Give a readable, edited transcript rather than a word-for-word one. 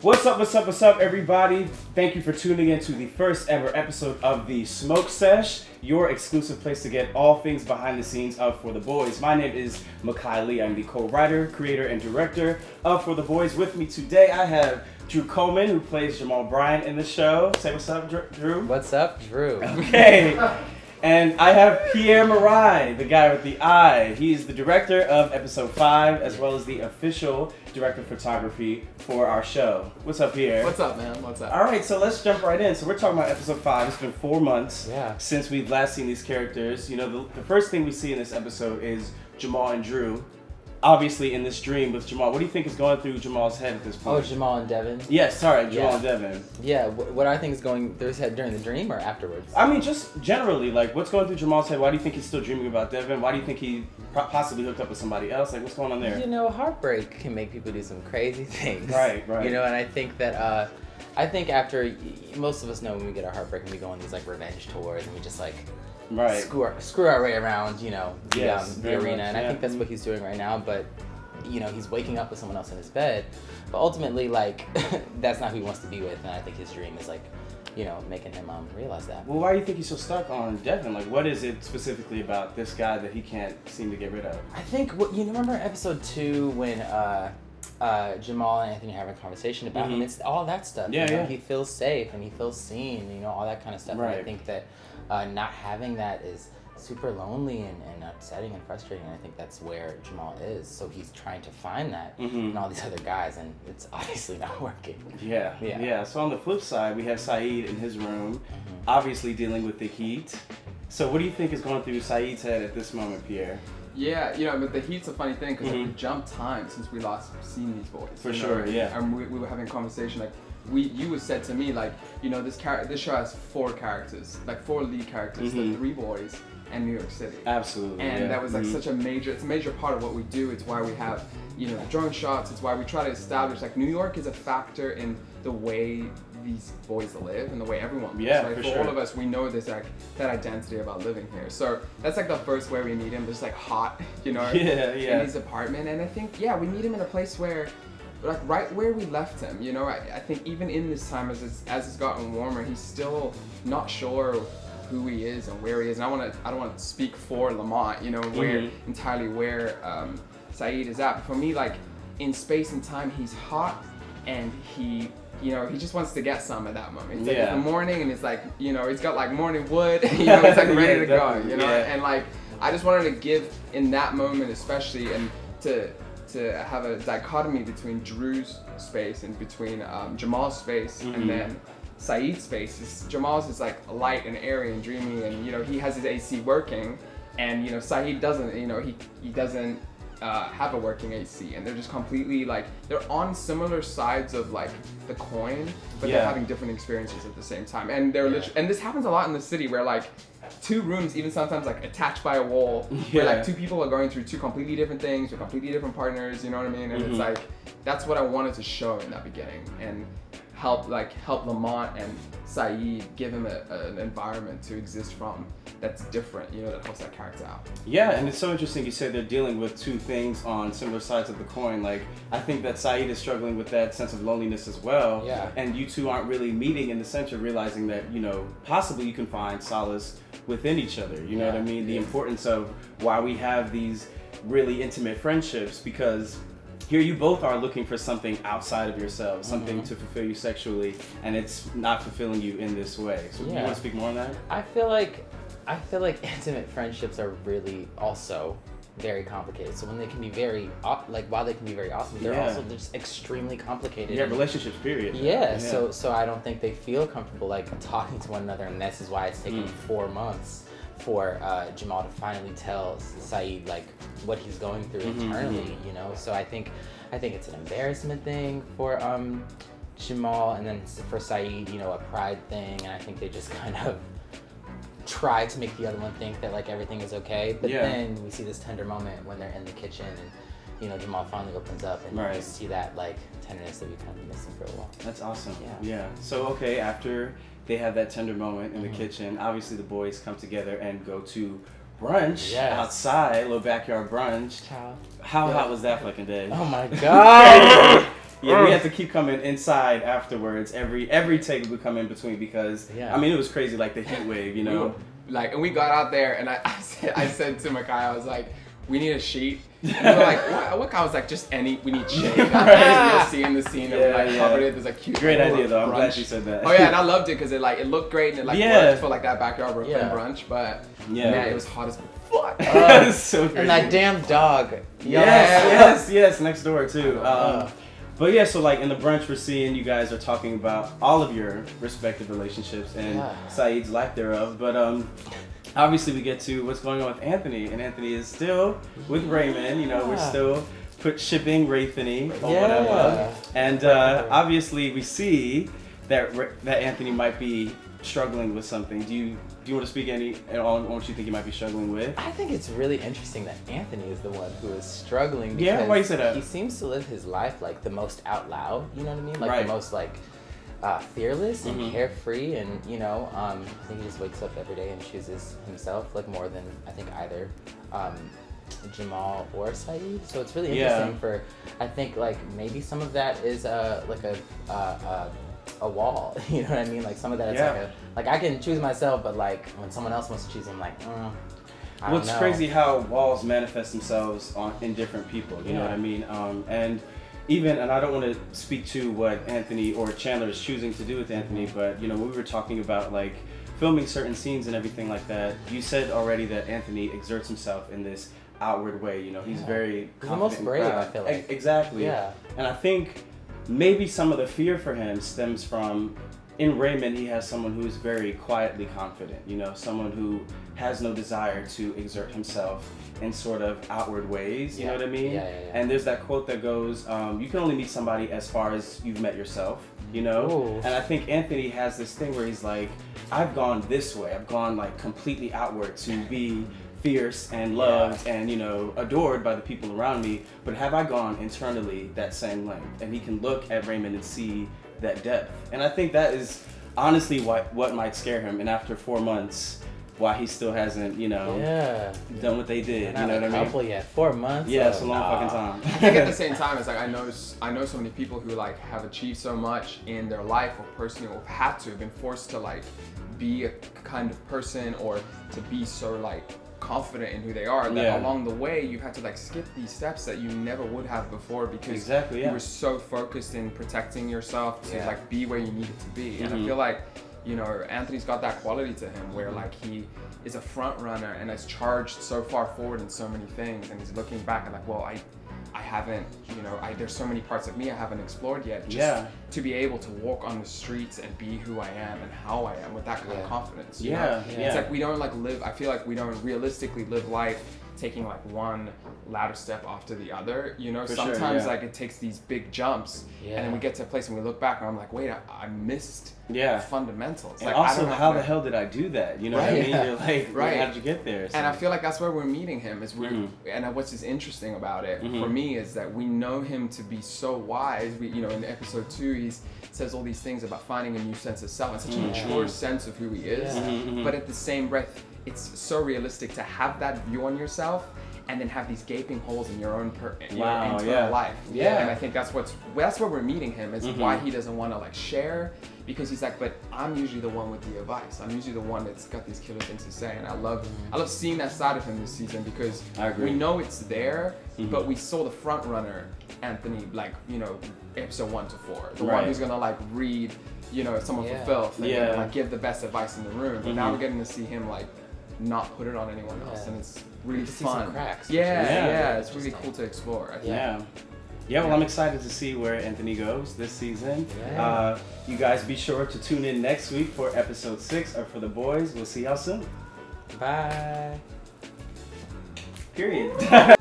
What's up, everybody? Thank you for tuning in to the first ever episode of the Smoke Sesh, your exclusive place to get all things behind the scenes of For the Boys. My name is Makai Lee. I'm the co-writer, creator, and director of For the Boys. With me today, I have Drew Coleman, who plays Jamal Bryant in the show. Say what's up, Drew. What's up, Drew? Okay. And I have Pierre Marai, the guy with the eye. He's the director of episode 5, as well as the official director of photography for our show. What's up, Pierre? What's up, man? What's up? All right, so let's jump right in. So we're talking about episode 5. It's been 4 months since we've last seen these characters. You know, the first thing we see in this episode is Jamal and Drew. Obviously, in this dream with Jamal. What do you think is going through Jamal's head at this point? Oh, Jamal and Devin? Yes, sorry, Jamal and Devin. Yeah, what I think is going through his head during the dream or afterwards? I mean, just generally, like, what's going through Jamal's head? Why do you think he's still dreaming about Devin? Why do you think he possibly hooked up with somebody else? Like, what's going on there? You know, heartbreak can make people do some crazy things. Right. You know, and I think that, after, most of us know when we get our heartbreak and we go on these, like, revenge tours and we just, like, screw our way around, you know, the arena. And I think that's what he's doing right now, but, you know, he's waking up with someone else in his bed. But ultimately, like, that's not who he wants to be with. And I think his dream is, like, you know, making him realize that. Well, why do you think he's so stuck on Devin? Like, what is it specifically about this guy that he can't seem to get rid of? I think, you remember episode 2 when Jamal and Anthony are having a conversation about him? It's all that stuff. Yeah. He feels safe and he feels seen, you know, all that kind of stuff. Right. And I think that not having that is super lonely and upsetting and frustrating. And I think that's where Jamal is. So he's trying to find that in all these other guys, and it's obviously not working. Yeah. So on the flip side, we have Saeed in his room, obviously dealing with the heat. So what do you think is going through Saeed's head at this moment, Pierre? Yeah, you know, but the heat's a funny thing because we jumped time since we last seen these boys. For sure, yeah. And we were having a conversation like, you had said to me like, you know, this show has 4 characters, like 4 lead characters, the 3 boys and New York City. Absolutely. And that was like it's a major part of what we do. It's why we have, you know, the drone shots. It's why we try to establish like New York is a factor in the way these boys live and the way everyone lives. Yeah, right? For all of us, we know there's like that identity about living here. So that's like the first way we meet him. Just like hot, you know, in his apartment. And I think, we meet him in a place where, like right where we left him, you know. I think even in this time as it's gotten warmer, he's still not sure who he is and where he is. And I don't want to speak for Lamont, you know, where Saeed is at. But for me, like in space and time, he's hot and he just wants to get some at that moment. It's like in the morning and it's like, you know, he's got like morning wood, you know, it's like ready to go, you know. And like I just wanted to give in that moment especially, and to have a dichotomy between Drew's space and between Jamal's space and then Saeed's space. Jamal's is like light and airy and dreamy, and you know he has his AC working, and you know Saeed doesn't. You know he doesn't have a working AC, and they're just completely like they're on similar sides of like the coin, but they're having different experiences at the same time. And they're and this happens a lot in the city where like 2 rooms, even sometimes like attached by a wall, where like 2 people are going through 2 completely different things with completely different partners. You know what I mean? And it's like that's what I wanted to show in that beginning, and help Lamont and Saeed give him an environment to exist from that's different, you know, that helps that character out. Yeah, and it's so interesting you said they're dealing with 2 things on similar sides of the coin. Like, I think that Saeed is struggling with that sense of loneliness as well. Yeah. And you 2 aren't really meeting in the center, realizing that, you know, possibly you can find solace within each other. You know what I mean? The importance of why we have these really intimate friendships, because here you both are looking for something outside of yourselves, something to fulfill you sexually, and it's not fulfilling you in this way. So do you want to speak more on that? I feel like intimate friendships are really also very complicated. So when they can be while they can be very awesome, they're also just extremely complicated. Yeah, relationships, period. Yeah. So I don't think they feel comfortable like talking to one another, and this is why it's taken 4 months for Jamal to finally tell Saeed like what he's going through internally, you know. So I think it's an embarrassment thing for Jamal, and then for Saeed, you know, a pride thing, and I think they just kind of try to make the other one think that like everything is okay. But then we see this tender moment when they're in the kitchen and, you know, Jamal finally opens up, and you just see that like tenderness that we've kind of been missing for a while. That's awesome. Yeah. So after they have that tender moment in the kitchen, obviously the boys come together and go to brunch outside, a little backyard brunch. How hot was that fucking day? Oh my god! Yeah, we had to keep coming inside afterwards. Every take would come in between because I mean it was crazy, like the heat wave, you know. And we got out there, and I said to Makai, I was like, we need a sheet. And we were like, what? I was like, just any. We need shade. You'll see in the scene that we like covered it. There's a cute. Great idea though. I'm brunch. glad you said that. Oh yeah, and I loved it because it looked great and it worked for like that backyard Brooklyn brunch. But man, it was hot as fuck. So crazy. And that damn dog. Yes, next door too. But yeah, so like in the brunch, we're seeing you guys are talking about all of your respective relationships and Saeed's lack thereof. But obviously we get to what's going on with Anthony, and Anthony is still with Raymond. You know, we're still shipping Raythony or whatever. And obviously we see that Anthony might be struggling with something. Do you want to speak on what you think he might be struggling with? I think it's really interesting that Anthony is the one who is struggling because why you say that? He seems to live his life like the most out loud, you know what I mean? Like the most like fearless and carefree, and you know, I think he just wakes up every day and chooses himself like more than I think either Jamal or Saeed. So it's really interesting for, I think like maybe some of that is like a wall, you know what I mean? Like some of that is like I can choose myself, but like when someone else wants to choose, I'm like, I don't know. It's crazy how walls manifest themselves in different people, you know what I mean? And I don't want to speak to what Anthony or Chandler is choosing to do with Anthony, but you know, when we were talking about like filming certain scenes and everything like that, you said already that Anthony exerts himself in this outward way, you know, he's very confident. He's the most brave, I feel like. Exactly. Yeah. And I think maybe some of the fear for him stems from, in Raymond, he has someone who is very quietly confident, you know, someone who has no desire to exert himself in sort of outward ways, you know what I mean? And there's that quote that goes, you can only meet somebody as far as you've met yourself, you know? Ooh. And I think Anthony has this thing where he's like, I've gone this way, I've gone like completely outward to be fierce and loved and, you know, adored by the people around me, but have I gone internally that same length? And he can look at Raymond and see that depth. And I think that is honestly what might scare him. And after 4 months, why he still hasn't, you know, done what they did. You know what I mean? Yet. 4 months. Yeah, it's a long fucking time. I think at the same time, it's like I know so many people who like have achieved so much in their life or personally, or have been forced to like be a kind of person or to be so like confident in who they are, that along the way you had to like skip these steps that you never would have before because you were so focused in protecting yourself to like be where you needed to be. And I feel like, you know, Anthony's got that quality to him where like he is a front runner and has charged so far forward in so many things, and he's looking back and like, well, I haven't, you know, there's so many parts of me I haven't explored yet. Just to be able to walk on the streets and be who I am and how I am with that kind of confidence. You know? It's like we don't like live, I feel like we don't realistically live life taking like one ladder step after the other, you know. Sometimes like it takes these big jumps and then we get to a place and we look back and I'm like, wait, I missed the fundamentals. And like, also, how the hell did I do that? You know what I mean? You're like, how did you get there? So. And I feel like that's where we're meeting him. Is and what's just interesting about it for me is that we know him to be so wise. We, you know, in episode 2, he says all these things about finding a new sense of self and such a mature sense of who he is. But at the same breath, it's so realistic to have that view on yourself and then have these gaping holes in your own internal life. And I think that's where we're meeting him, is why he doesn't want to like share, because he's like, but I'm usually the one with the advice. I'm usually the one that's got these killer things to say. And I love seeing that side of him this season, because we know it's there, but we saw the front runner Anthony, like, you know, episode 1 to 4, the one who's gonna like read, you know, someone for filth and like give the best advice in the room. But now we're getting to see him like not put it on anyone else, and it's really fun. Some cracks, it's really cool to explore, I think. Well, I'm excited to see where Anthony goes this season. You guys be sure to tune in next week for episode 6 of For the Boys. We'll see y'all soon. Bye. Period.